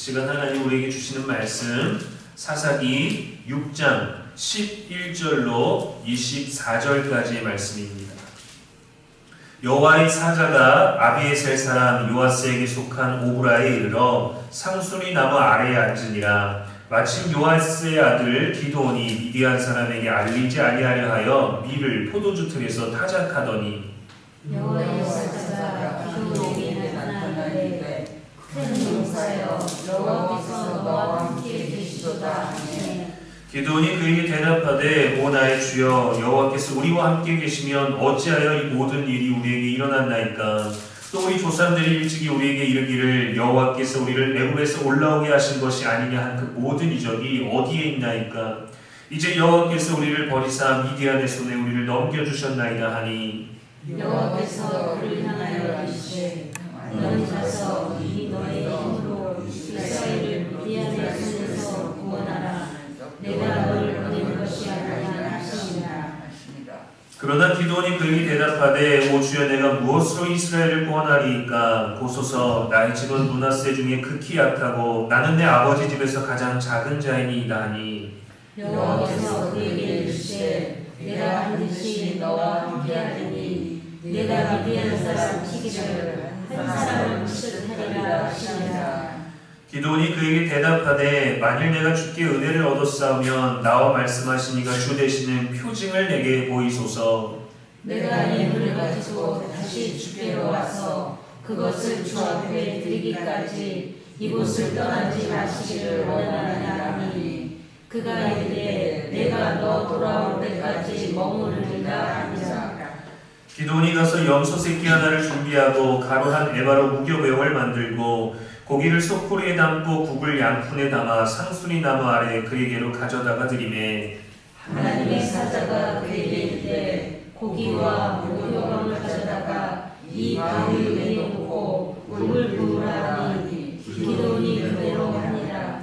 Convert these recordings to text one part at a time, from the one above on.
시간 하나님 우리에게 주시는 말씀 사사기 6장 11절로 24절까지의 말씀입니다. 여호와의 사자가 아비에셀 사람 요아스에게 속한 오브라에 이르러 상수리 나무 아래에 앉으니라. 마침 요아스의 아들 기드온이 미디안 사람에게 알리지 아니하려 하여 밀을 포도주 틀에서 타작하더니 여호와의 사자가 기드온에게 나타나되 큰 용사여 여호와께서 너와 함께 계시도다 하시니 기드온이 그에게 대답하되 오 나의 주여 여호와께서 우리와 함께 계시면 어찌하여 이 모든 일이 우리에게 일어났나이까. 또 우리 조상들이 일찍이 우리에게 이르기를 여호와께서 우리를 애굽에서 올라오게 하신 것이 아니냐 한 그 모든 이적이 어디에 있나이까. 이제 여호와께서 우리를 버리사 미디안의 손에 우리를 넘겨주셨나이다 하니 여호와께서 그를 향하여 이르시되 너는 가서 이 너의 힘으로 이스라엘을 미디안의 손에서 구원하라. 내가 너를 보낸 것이 아니냐 하시니라. 그러나 기드온이 그에게 대답하되 오 주여 내가 무엇으로 이스라엘을 구원하리이까. 보소서 나의 집은 므낫세 중에 극히 약하고 나는 내 아버지 집에서 가장 작은 자이니이다 하니 여호와께서 그에게 이르시되 내가 반드시 너와 함께하리니 내가 미디안 사람 시기를 한 사람을 칠하리라 하시니라. 기드온이 그에게 대답하되 만일 내가 주께 은혜를 얻었사오면 나와 말씀하시니가 주 되시는 표징을 내게 보이소서. 내가 예물을 가지고 다시 주께로 와서 그것을 주 앞에 드리기까지 이곳을 떠나지 마시기를 원하느냐 하니 그가 이르되 내가 너 돌아올 때까지 머무르리라 하니라. 기드온이 가서 염소 새끼 하나를 준비하고 가루 한 에바로 무교병을 만들고 고기를 소쿠리에 담고 국을 양푼에 담아 상수리 나무 아래 그에게로 가져다가 드리매 하나님의 사자가 그에게 이르되 고기와 무교병을 가져다가 이 바위 위에 놓고 국을 부으라 하니 기드온이 그대로 하니라.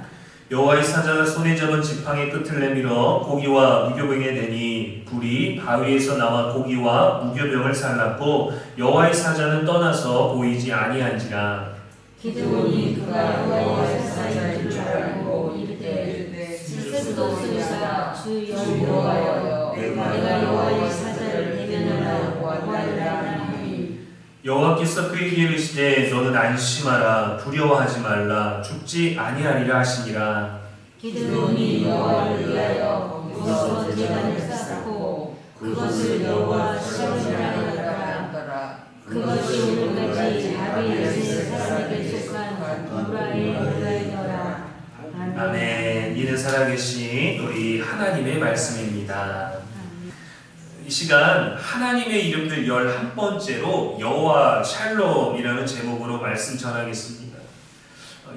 여호와의 사자가 손에 잡은 지팡이 끝을 내밀어 고기와 무교병에 대니 불이 바위에서 나와 고기와 무교병을 살랐고 여호와의 사자는 떠나서 보이지 아니한지라. 기드온이 그가 여호와의 사자인 줄 알고 이르되 스스로 쓰리사 주 여호와여 내가 여호와의 사자를 대면하여 구하리라 하니 여호와께서 그에게 이르시되 너는 안심하라 두려워하지 말라 죽지 아니하리라 하시니라. 기드온이 여호와를 위하여 무서 제단을 쌓고 그것을 여호와 시험이라 하였더라. 그것이 오늘까지 아비에셀 사람에게 속한 오브라의 은혜더라. 아멘. 이는 살아계신 우리 하나님의 말씀입니다. 이 시간 하나님의 이름들 11번째로 여호와 샬롬이라는 제목으로 말씀 전하겠습니다.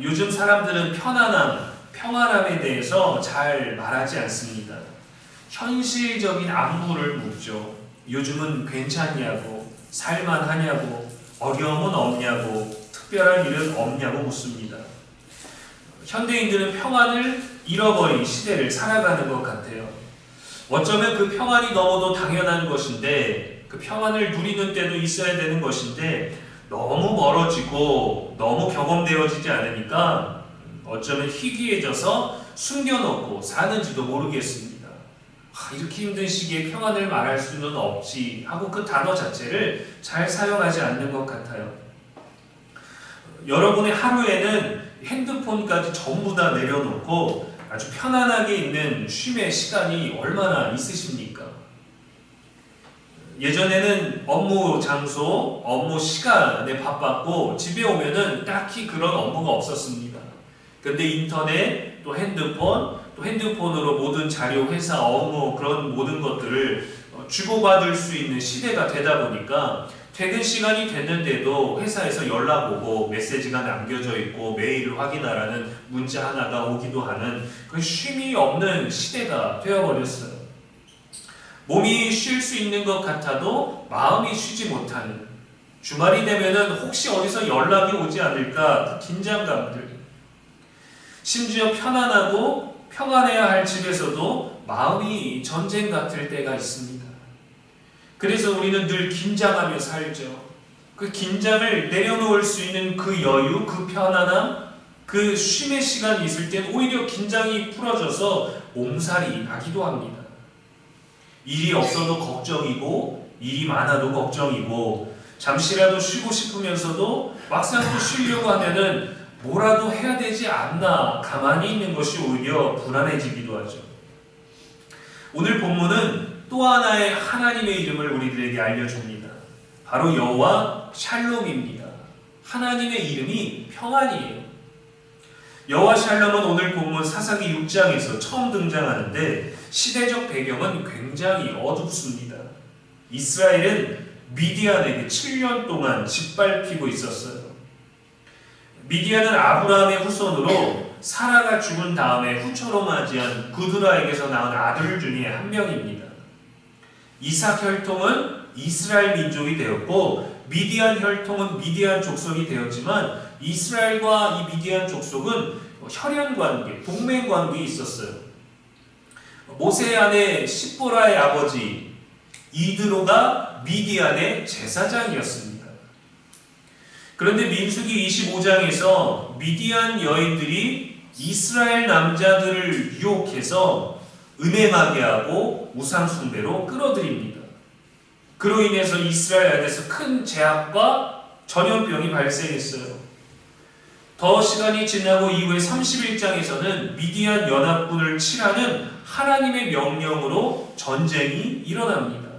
요즘 사람들은 편안함, 평안함에 대해서 잘 말하지 않습니다. 현실적인 안부를 묻죠. 요즘은 괜찮냐고, 살만하냐고, 어려움은 없냐고, 특별한 일은 없냐고 묻습니다. 현대인들은 평안을 잃어버린 시대를 살아가는 것 같아요. 어쩌면 그 평안이 너무도 당연한 것인데 그 평안을 누리는 때도 있어야 되는 것인데 너무 멀어지고 너무 경험되어지지 않으니까 어쩌면 희귀해져서 숨겨놓고 사는지도 모르겠습니다. 이렇게 힘든 시기에 평안을 말할 수는 없지 하고 그 단어 자체를 잘 사용하지 않는 것 같아요. 여러분의 하루에는 핸드폰까지 전부 다 내려놓고 아주 편안하게 있는 쉼의 시간이 얼마나 있으십니까? 예전에는 업무 장소, 업무 시간에 바빴고 집에 오면은 딱히 그런 업무가 없었습니다. 근데 인터넷, 또 핸드폰으로 모든 자료, 회사, 업무 그런 모든 것들을 주고받을 수 있는 시대가 되다 보니까 퇴근 시간이 됐는데도 회사에서 연락 오고 메시지가 남겨져 있고 메일을 확인하라는 문자 하나가 오기도 하는 그 쉼이 없는 시대가 되어버렸어요. 몸이 쉴 수 있는 것 같아도 마음이 쉬지 못하는, 주말이 되면은 혹시 어디서 연락이 오지 않을까 그 긴장감들, 심지어 편안하고 평안해야 할 집에서도 마음이 전쟁 같을 때가 있습니다. 그래서 우리는 늘 긴장하며 살죠. 그 긴장을 내려놓을 수 있는 그 여유, 그 편안함, 그 쉼의 시간이 있을 땐 오히려 긴장이 풀어져서 몸살이 나기도 합니다. 일이 없어도 걱정이고 일이 많아도 걱정이고 잠시라도 쉬고 싶으면서도 막상 또 쉬려고 하면은 뭐라도 해야 되지 않나 가만히 있는 것이 오히려 불안해지기도 하죠. 오늘 본문은 또 하나의 하나님의 이름을 우리들에게 알려줍니다. 바로 여호와 샬롬입니다. 하나님의 이름이 평안이에요. 여호와 샬롬은 오늘 본문 사사기 6장에서 처음 등장하는데 시대적 배경은 굉장히 어둡습니다. 이스라엘은 미디안에게 7년 동안 짓밟히고 있었어요. 미디안은 아브라함의 후손으로 사라가 죽은 다음에 후처로 맞이한 구드라에게서 낳은 아들 중에 한 명입니다. 이삭 혈통은 이스라엘 민족이 되었고 미디안 혈통은 미디안 족속이 되었지만 이스라엘과 이 미디안 족속은 혈연관계, 동맹관계에 있었어요. 모세의 아내 십보라의 아버지 이드로가 미디안의 제사장이었습니다. 그런데 민수기 25장에서 미디안 여인들이 이스라엘 남자들을 유혹해서 음행하게 하고 우상숭배로 끌어들입니다. 그로 인해서 이스라엘 안에서 큰 재앙과 전염병이 발생했어요. 더 시간이 지나고 이후에 31장에서는 미디안 연합군을 칠하는 하나님의 명령으로 전쟁이 일어납니다.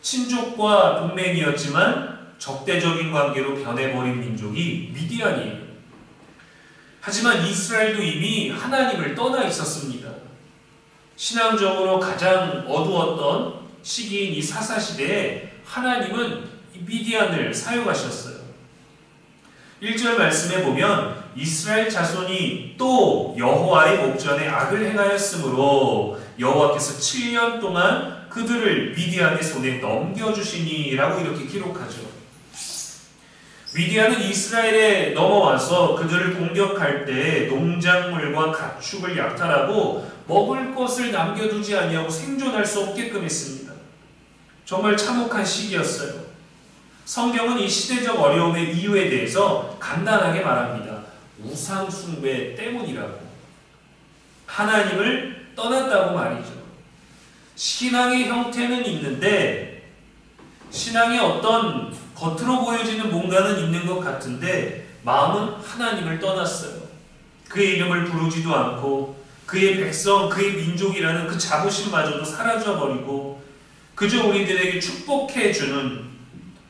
친족과 동맹이었지만 적대적인 관계로 변해버린 민족이 미디안이에요. 하지만 이스라엘도 이미 하나님을 떠나 있었습니다. 신앙적으로 가장 어두웠던 시기인 이 사사시대에 하나님은 이 미디안을 사용하셨어요. 1절 말씀에 보면 이스라엘 자손이 또 여호와의 목전에 악을 행하였으므로 여호와께서 7년 동안 그들을 미디안의 손에 넘겨주시니 라고 이렇게 기록하죠. 미디안은 이스라엘에 넘어와서 그들을 공격할 때 농작물과 가축을 약탈하고 먹을 것을 남겨두지 아니하고 생존할 수 없게끔 했습니다. 정말 참혹한 시기였어요. 성경은 이 시대적 어려움의 이유에 대해서 간단하게 말합니다. 우상 숭배 때문이라고. 하나님을 떠났다고 말이죠. 신앙의 형태는 있는데 신앙의 어떤 겉으로 보여지는 뭔가는 있는 것 같은데 마음은 하나님을 떠났어요. 그의 이름을 부르지도 않고 그의 백성, 그의 민족이라는 그 자부심마저도 사라져버리고 그저 우리들에게 축복해주는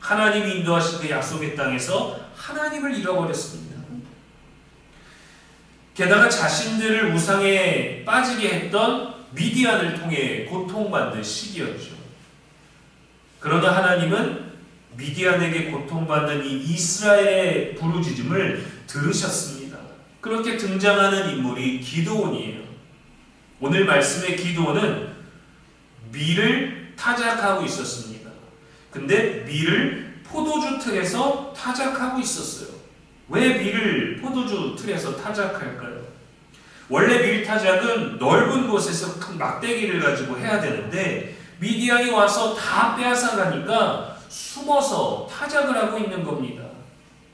하나님이 인도하신 그 약속의 땅에서 하나님을 잃어버렸습니다. 게다가 자신들을 우상에 빠지게 했던 미디안을 통해 고통받는 시기였죠. 그러나 하나님은 미디안에게 고통받는 이 이스라엘의 부르짖음을 들으셨습니다. 그렇게 등장하는 인물이 기드온이에요. 오늘 말씀의 기드온은 밀을 타작하고 있었습니다. 근데 밀을 포도주 틀에서 타작하고 있었어요. 왜 밀을 포도주 틀에서 타작할까요? 원래 밀 타작은 넓은 곳에서 큰 막대기를 가지고 해야 되는데 미디안이 와서 다 빼앗아가니까 숨어서 타작을 하고 있는 겁니다.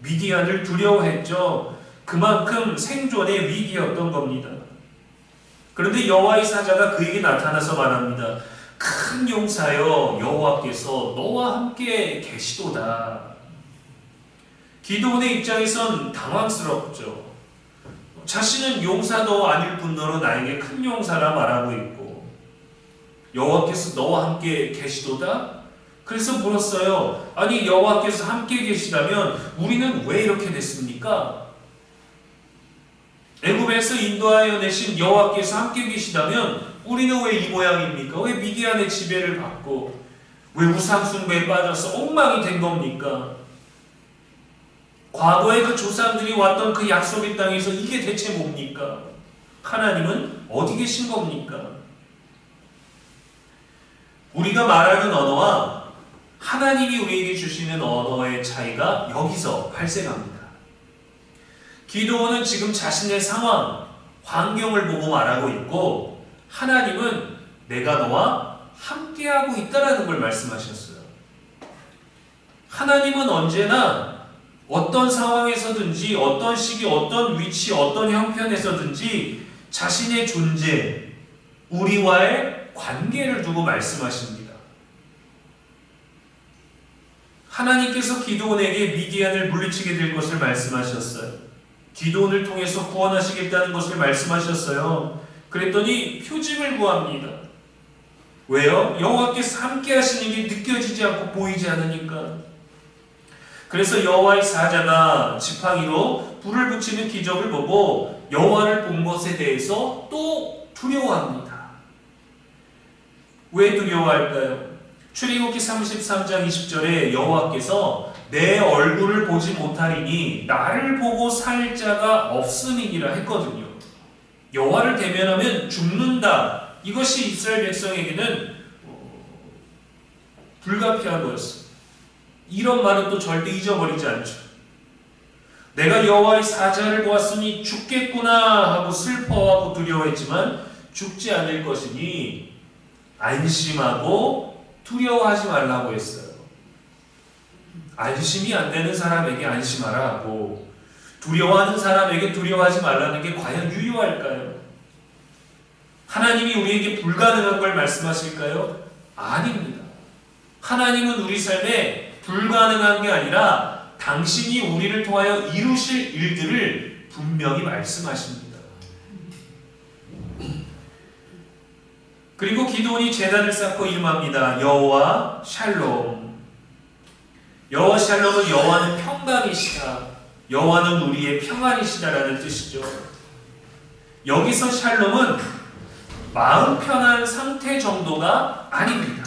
미디안을 두려워했죠. 그만큼 생존의 위기였던 겁니다. 그런데 여호와의 사자가 그에게 나타나서 말합니다. 큰 용사여 여호와께서 너와 함께 계시도다. 기드온의 입장에선 당황스럽죠. 자신은 용사도 아닐 뿐더러 나에게 큰 용사라 말하고 있고 여호와께서 너와 함께 계시도다? 그래서 물었어요. 아니 여호와께서 함께 계시다면 우리는 왜 이렇게 됐습니까? 애굽에서 인도하여 내신 여호와께서 함께 계시다면 우리는 왜 이 모양입니까? 왜 미디안의 지배를 받고 왜 우상숭배에 빠져서 엉망이 된 겁니까? 과거에 그 조상들이 왔던 그 약속의 땅에서 이게 대체 뭡니까? 하나님은 어디 계신 겁니까? 우리가 말하는 언어와 하나님이 우리에게 주시는 언어의 차이가 여기서 발생합니다. 기드온은 지금 자신의 상황, 환경을 보고 말하고 있고 하나님은 내가 너와 함께하고 있다라는 걸 말씀하셨어요. 하나님은 언제나 어떤 상황에서든지 어떤 시기, 어떤 위치, 어떤 형편에서든지 자신의 존재, 우리와의 관계를 두고 말씀하십니다. 하나님께서 기드온에게 미디안을 물리치게 될 것을 말씀하셨어요. 기드온을 통해서 구원하시겠다는 것을 말씀하셨어요. 그랬더니 표징을 구합니다. 왜요? 여호와께서 함께 하시는 게 느껴지지 않고 보이지 않으니까. 그래서 여호와의 사자가 지팡이로 불을 붙이는 기적을 보고 여호와를 본 것에 대해서 또 두려워합니다. 왜 두려워할까요? 출애굽기 33장 20절에 여호와께서 내 얼굴을 보지 못하리니 나를 보고 살 자가 없음이니라 했거든요. 여호와를 대면하면 죽는다. 이것이 이스라엘 백성에게는 불가피한 거였어요. 이런 말은 또 절대 잊어버리지 않죠. 내가 여호와의 사자를 보았으니 죽겠구나 하고 슬퍼하고 두려워했지만 죽지 않을 것이니 안심하고 두려워하지 말라고 했어요. 안심이 안 되는 사람에게 안심하라 하고 두려워하는 사람에게 두려워하지 말라는 게 과연 유효할까요? 하나님이 우리에게 불가능한 걸 말씀하실까요? 아닙니다. 하나님은 우리 삶에 불가능한 게 아니라 당신이 우리를 통하여 이루실 일들을 분명히 말씀하십니다. 그리고 기드온이 제단을 쌓고 이름합니다. 여호와 샬롬. 여호와 샬롬은 여호와는 평강이시다. 여호와는 우리의 평안이시다라는 뜻이죠. 여기서 샬롬은 마음 편한 상태 정도가 아닙니다.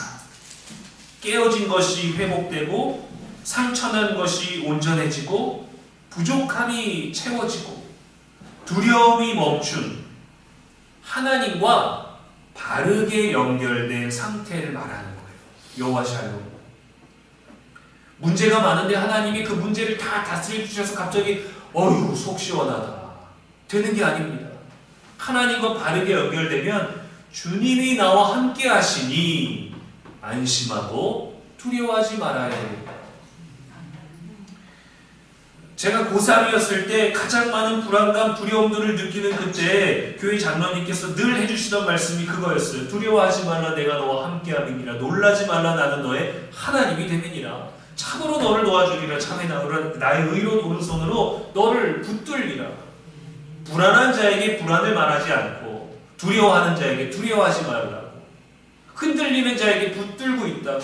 깨어진 것이 회복되고 상처난 것이 온전해지고 부족함이 채워지고 두려움이 멈춘 하나님과 바르게 연결된 상태를 말하는 거예요. 여호와 샬롬. 문제가 많은데 하나님이 그 문제를 다 다스려 주셔서 갑자기 어휴 속 시원하다 되는 게 아닙니다. 하나님과 바르게 연결되면 주님이 나와 함께 하시니 안심하고 두려워하지 말아야 됩니다. 제가 고3이었을 때 가장 많은 불안감, 두려움들을 느끼는 그때 교회 장로님께서 늘 해주시던 말씀이 그거였어요. 두려워하지 말라 내가 너와 함께함이니라. 놀라지 말라 나는 너의 하나님이 됨이니라. 참으로 너를 도와주리라. 참에 나의 의로운 오른손으로 너를 붙들리라. 불안한 자에게 불안을 말하지 않고 두려워하는 자에게 두려워하지 말라고. 흔들리는 자에게 붙들고 있다고.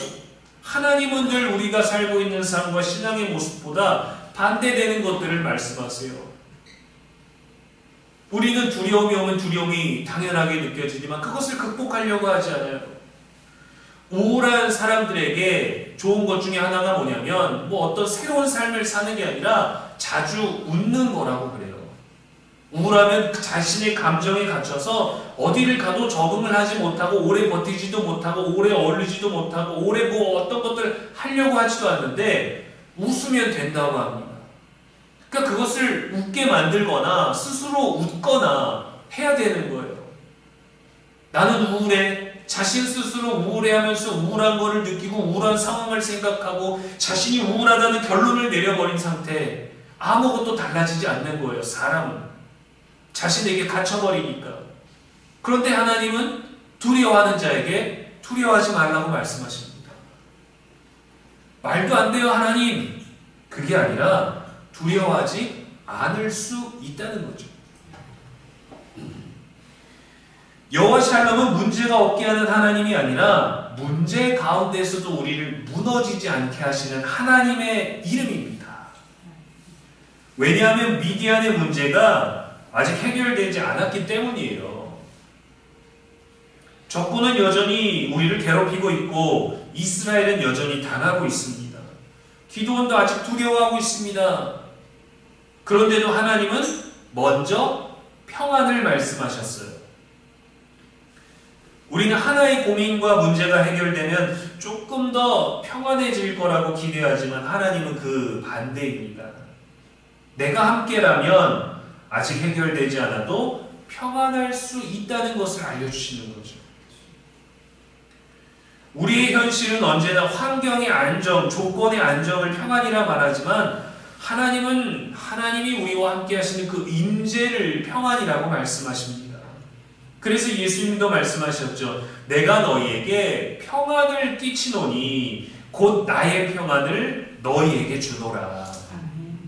하나님은 늘 우리가 살고 있는 삶과 신앙의 모습보다 반대되는 것들을 말씀하세요. 우리는 두려움이 오면 두려움이 당연하게 느껴지지만 그것을 극복하려고 하지 않아요. 우울한 사람들에게 좋은 것 중에 하나가 뭐냐면 어떤 새로운 삶을 사는 게 아니라 자주 웃는 거라고 그래요. 우울하면 자신의 감정에 갇혀서 어디를 가도 적응을 하지 못하고 오래 버티지도 못하고 오래 어울리지도 못하고 오래 어떤 것들 하려고 하지도 않는데 웃으면 된다고 합니다. 그러니까 그것을 웃게 만들거나 스스로 웃거나 해야 되는 거예요. 나는 우울해. 자신 스스로 우울해하면서 우울한 거를 느끼고 우울한 상황을 생각하고 자신이 우울하다는 결론을 내려버린 상태. 아무것도 달라지지 않는 거예요. 사람은. 자신에게 갇혀버리니까. 그런데 하나님은 두려워하는 자에게 두려워하지 말라고 말씀하십니다. 말도 안 돼요 하나님. 그게 아니라 두려워하지 않을 수 있다는 거죠. 여호와 샬롬은 문제가 없게 하는 하나님이 아니라 문제 가운데서도 우리를 무너지지 않게 하시는 하나님의 이름입니다. 왜냐하면 미디안의 문제가 아직 해결되지 않았기 때문이에요. 적군은 여전히 우리를 괴롭히고 있고 이스라엘은 여전히 당하고 있습니다. 기드온도 아직 두려워하고 있습니다. 그런데도 하나님은 먼저 평안을 말씀하셨어요. 우리는 하나의 고민과 문제가 해결되면 조금 더 평안해질 거라고 기대하지만 하나님은 그 반대입니다. 내가 함께라면 아직 해결되지 않아도 평안할 수 있다는 것을 알려주시는 거죠. 우리의 현실은 언제나 환경의 안정, 조건의 안정을 평안이라 말하지만 하나님이 우리와 함께 하시는 그 임재를 평안이라고 말씀하십니다. 그래서 예수님도 말씀하셨죠. 내가 너희에게 평안을 끼치노니 곧 나의 평안을 너희에게 주노라.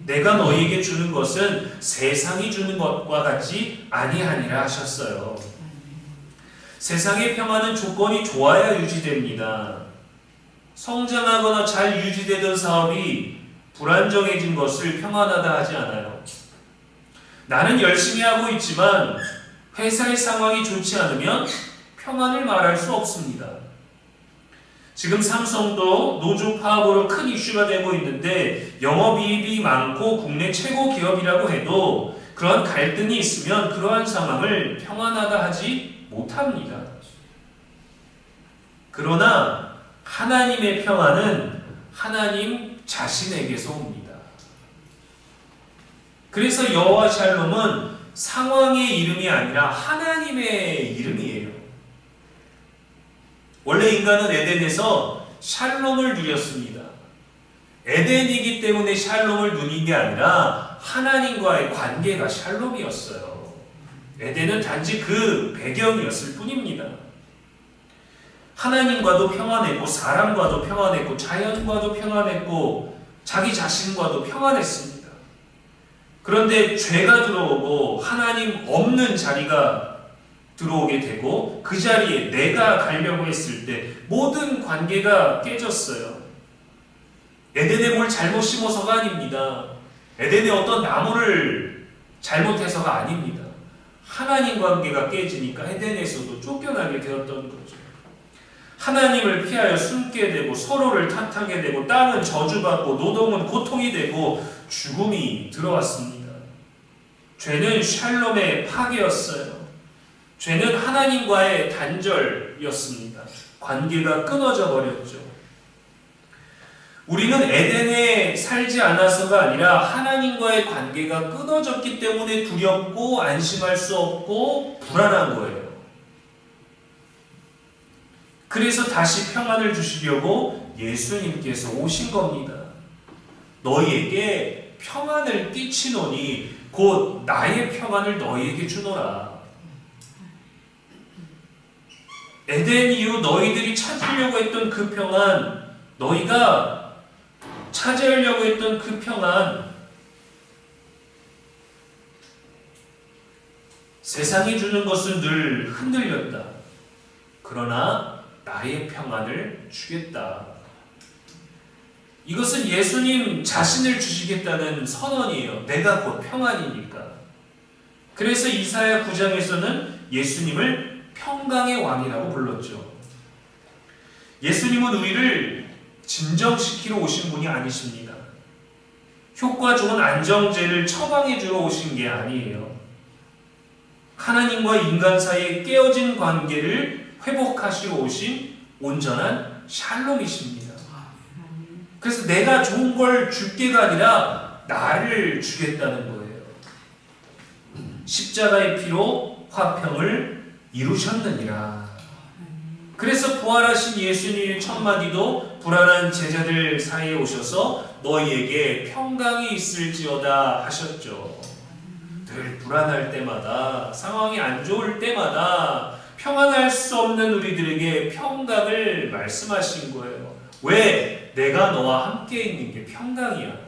내가 너희에게 주는 것은 세상이 주는 것과 같지 아니하니라 하셨어요. 세상의 평안은 조건이 좋아야 유지됩니다. 성장하거나 잘 유지되던 사업이 불안정해진 것을 평안하다 하지 않아요. 나는 열심히 하고 있지만 회사의 상황이 좋지 않으면 평안을 말할 수 없습니다. 지금 삼성도 노조 파업으로 큰 이슈가 되고 있는데 영업이익이 많고 국내 최고 기업이라고 해도 그런 갈등이 있으면 그러한 상황을 평안하다 하지 못합니다. 그러나 하나님의 평안은 하나님 자신에게서 옵니다. 그래서 여호와 샬롬은 상황의 이름이 아니라 하나님의 이름이에요. 원래 인간은 에덴에서 샬롬을 누렸습니다. 에덴이기 때문에 샬롬을 누린 게 아니라 하나님과의 관계가 샬롬이었어요. 에덴은 단지 그 배경이었을 뿐입니다. 하나님과도 평안했고 사람과도 평안했고 자연과도 평안했고 자기 자신과도 평안했습니다. 그런데 죄가 들어오고 하나님 없는 자리가 들어오게 되고 그 자리에 내가 가려고 했을 때 모든 관계가 깨졌어요. 에덴에 뭘 잘못 심어서가 아닙니다. 에덴에 어떤 나무를 잘못해서가 아닙니다. 하나님 관계가 깨지니까 에덴에서도 쫓겨나게 되었던 거죠. 하나님을 피하여 숨게 되고 서로를 탓하게 되고 땅은 저주받고 노동은 고통이 되고 죽음이 들어왔습니다. 죄는 샬롬의 파괴였어요. 죄는 하나님과의 단절이었습니다. 관계가 끊어져 버렸죠. 우리는 에덴에 살지 않아서가 아니라 하나님과의 관계가 끊어졌기 때문에 두렵고 안심할 수 없고 불안한 거예요. 그래서 다시 평안을 주시려고 예수님께서 오신 겁니다. 너희에게 평안을 끼치노니 곧 나의 평안을 너희에게 주노라. 에덴 이후 너희들이 찾으려고 했던 그 평안, 너희가 찾으려고 했던 그 평안, 세상이 주는 것은 늘 흔들렸다. 그러나 나의 평안을 주겠다. 이것은 예수님 자신을 주시겠다는 선언이에요. 내가 곧 평안이니까. 그래서 이사야 9장에서는 예수님을 평강의 왕이라고 불렀죠. 예수님은 우리를 진정시키러 오신 분이 아니십니다. 효과 좋은 안정제를 처방해 주러 오신 게 아니에요. 하나님과 인간 사이의 깨어진 관계를 회복하시러 오신 온전한 샬롬이십니다. 그래서 내가 좋은 걸 줄게가 아니라 나를 주겠다는 거예요. 십자가의 피로 화평을 이루셨느니라. 그래서 부활하신 예수님의 첫마디도 불안한 제자들 사이에 오셔서 너희에게 평강이 있을지어다 하셨죠. 늘 불안할 때마다, 상황이 안 좋을 때마다 평안할 수 없는 우리들에게 평강을 말씀하신 거예요. 왜? 내가 너와 함께 있는 게 평강이야.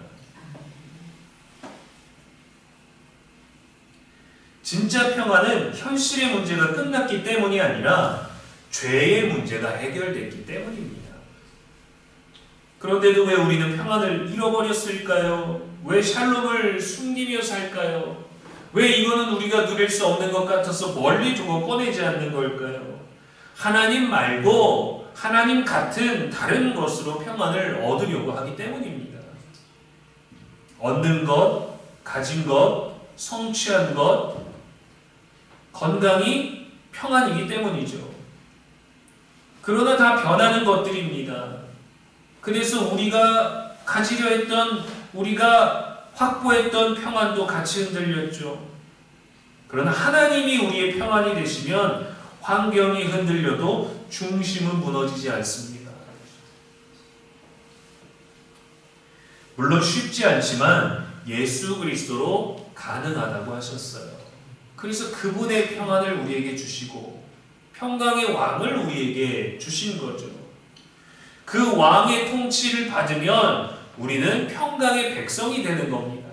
진짜 평안은 현실의 문제가 끝났기 때문이 아니라 죄의 문제가 해결됐기 때문입니다. 그런데도 왜 우리는 평안을 잃어버렸을까요? 왜 샬롬을 숨기며 살까요? 왜 이거는 우리가 누릴 수 없는 것 같아서 멀리 두고 꺼내지 않는 걸까요? 하나님 말고 하나님 같은 다른 것으로 평안을 얻으려고 하기 때문입니다. 얻는 것, 가진 것, 성취한 것, 건강이 평안이기 때문이죠. 그러나 다 변하는 것들입니다. 그래서 우리가 가지려 했던, 우리가 확보했던 평안도 같이 흔들렸죠. 그러나 하나님이 우리의 평안이 되시면 환경이 흔들려도 중심은 무너지지 않습니다. 물론 쉽지 않지만 예수 그리스도로 가능하다고 하셨어요. 그래서 그분의 평안을 우리에게 주시고 평강의 왕을 우리에게 주신 거죠. 그 왕의 통치를 받으면 우리는 평강의 백성이 되는 겁니다.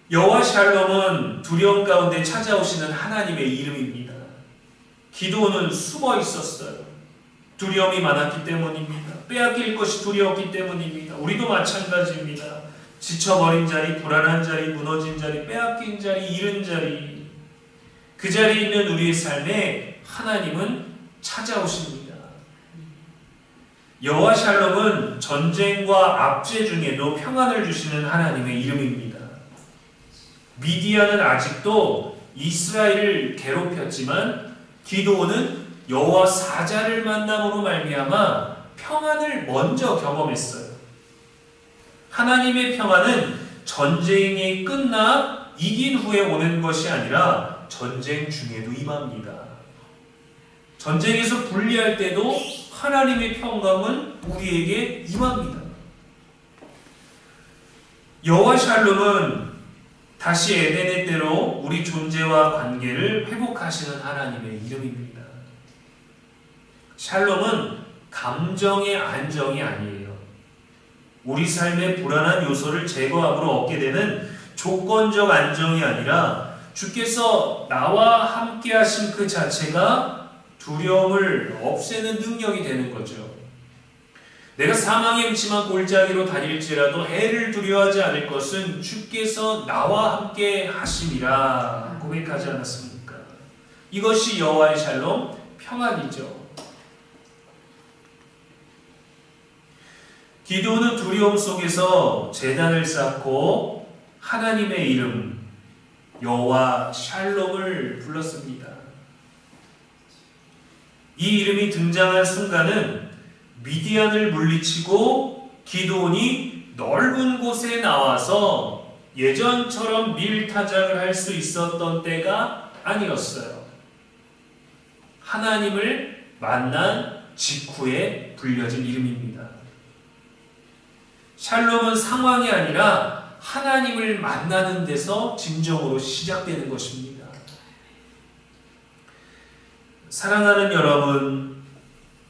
여호와 샬롬은 두려움 가운데 찾아오시는 하나님의 이름입니다. 기도는 숨어 있었어요. 두려움이 많았기 때문입니다. 빼앗길 것이 두려웠기 때문입니다. 우리도 마찬가지입니다. 지쳐버린 자리, 불안한 자리, 무너진 자리, 빼앗긴 자리, 잃은 자리, 그 자리에 있는 우리의 삶에 하나님은 찾아오십니다. 여호와 샬롬은 전쟁과 압제 중에도 평안을 주시는 하나님의 이름입니다. 미디안은 아직도 이스라엘을 괴롭혔지만 기드온은 여호와 사자를 만남으로 말미암아 평안을 먼저 경험했어요. 하나님의 평안은 전쟁이 끝나 이긴 후에 오는 것이 아니라 전쟁 중에도 임합니다. 전쟁에서 분리할 때도 하나님의 평강은 우리에게 임합니다. 여호와 샬롬은 다시 에덴의 때로 우리 존재와 관계를 회복하시는 하나님의 이름입니다. 샬롬은 감정의 안정이 아니에요. 우리 삶의 불안한 요소를 제거함으로 얻게 되는 조건적 안정이 아니라 주께서 나와 함께 하신 그 자체가 두려움을 없애는 능력이 되는 거죠. 내가 사망의 음침한 골짜기로 다닐지라도 해를 두려워하지 않을 것은 주께서 나와 함께 하심이라 고백하지 않았습니까? 이것이 여호와의 샬롬 평안이죠. 기드온은 두려움 속에서 제단을 쌓고 하나님의 이름 여호와 샬롬을 불렀습니다. 이 이름이 등장한 순간은 미디안을 물리치고 기드온이 넓은 곳에 나와서 예전처럼 밀타작을 할 수 있었던 때가 아니었어요. 하나님을 만난 직후에 불려진 이름입니다. 샬롬은 상황이 아니라 하나님을 만나는 데서 진정으로 시작되는 것입니다. 사랑하는 여러분,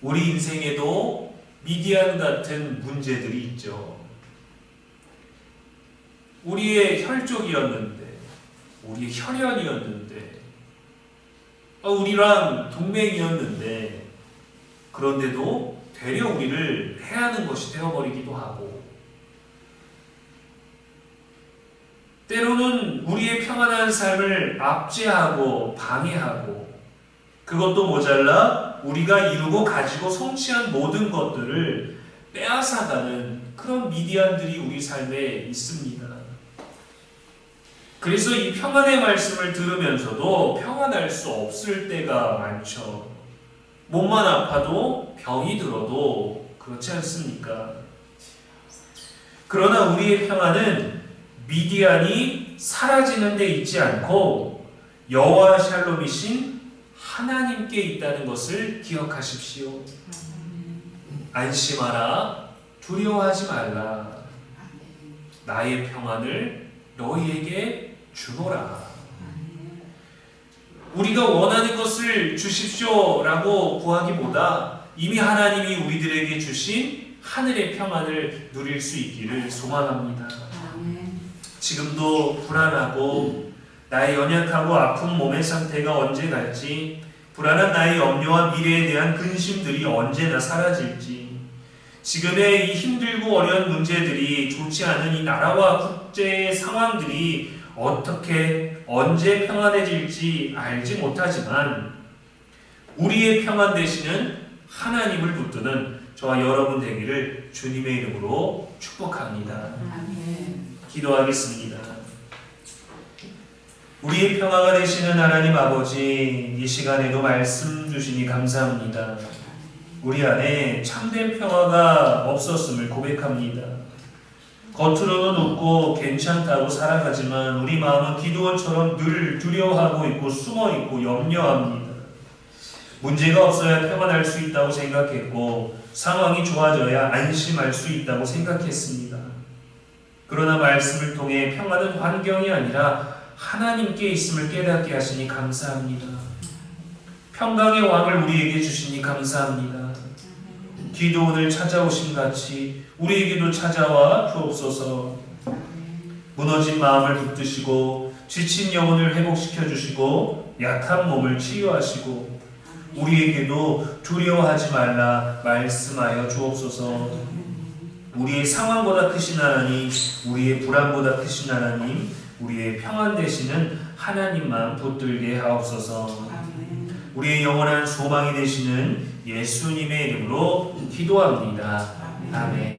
우리 인생에도 미디안 같은 문제들이 있죠. 우리의 혈족이었는데, 우리의 혈연이었는데, 우리랑 동맹이었는데, 그런데도 되려 우리를 해하는 것이 되어버리기도 하고, 때로는 우리의 평안한 삶을 압제하고 방해하고, 그것도 모자라 우리가 이루고 가지고 성취한 모든 것들을 빼앗아가는 그런 미디안들이 우리 삶에 있습니다. 그래서 이 평안의 말씀을 들으면서도 평안할 수 없을 때가 많죠. 몸만 아파도 병이 들어도 그렇지 않습니까? 그러나 우리의 평안은 미디안이 사라지는 데 있지 않고 여호와 샬롬이신 하나님께 있다는 것을 기억하십시오. 안심하라, 두려워하지 말라. 나의 평안을 너희에게 주노라. 우리가 원하는 것을 주십시오라고 구하기보다 이미 하나님이 우리들에게 주신 하늘의 평안을 누릴 수 있기를 소망합니다. 지금도 불안하고 나의 연약하고 아픈 몸의 상태가 언제 갈지, 불안한 나의 염려와 미래에 대한 근심들이 언제나 사라질지, 지금의 이 힘들고 어려운 문제들이, 좋지 않은 이 나라와 국제의 상황들이 어떻게 언제 평안해질지 알지 못하지만 우리의 평안 되시는 하나님을 붙드는 저와 여러분 되기를 주님의 이름으로 축복합니다. 기도하겠습니다. 우리의 평화가 되시는 하나님 아버지, 이 시간에도 말씀 주시니 감사합니다. 우리 안에 참된 평화가 없었음을 고백합니다. 겉으로는 웃고 괜찮다고 살아가지만 우리 마음은 기드온처럼 늘 두려워하고 있고 숨어있고 염려합니다. 문제가 없어야 평안할 수 있다고 생각했고 상황이 좋아져야 안심할 수 있다고 생각했습니다. 그러나 말씀을 통해 평안은 환경이 아니라 하나님께 있음을 깨닫게 하시니 감사합니다. 평강의 왕을 우리에게 주시니 감사합니다. 기도원을 찾아오신 같이 우리에게도 찾아와 주옵소서. 무너진 마음을 붙드시고 지친 영혼을 회복시켜 주시고 약한 몸을 치유하시고 우리에게도 두려워하지 말라 말씀하여 주옵소서. 우리의 상황보다 크신 하나님, 우리의 불안보다 크신 하나님, 우리의 평안 되시는 하나님만 붙들게 하옵소서. 우리의 영원한 소망이 되시는 예수님의 이름으로 기도합니다. 아멘.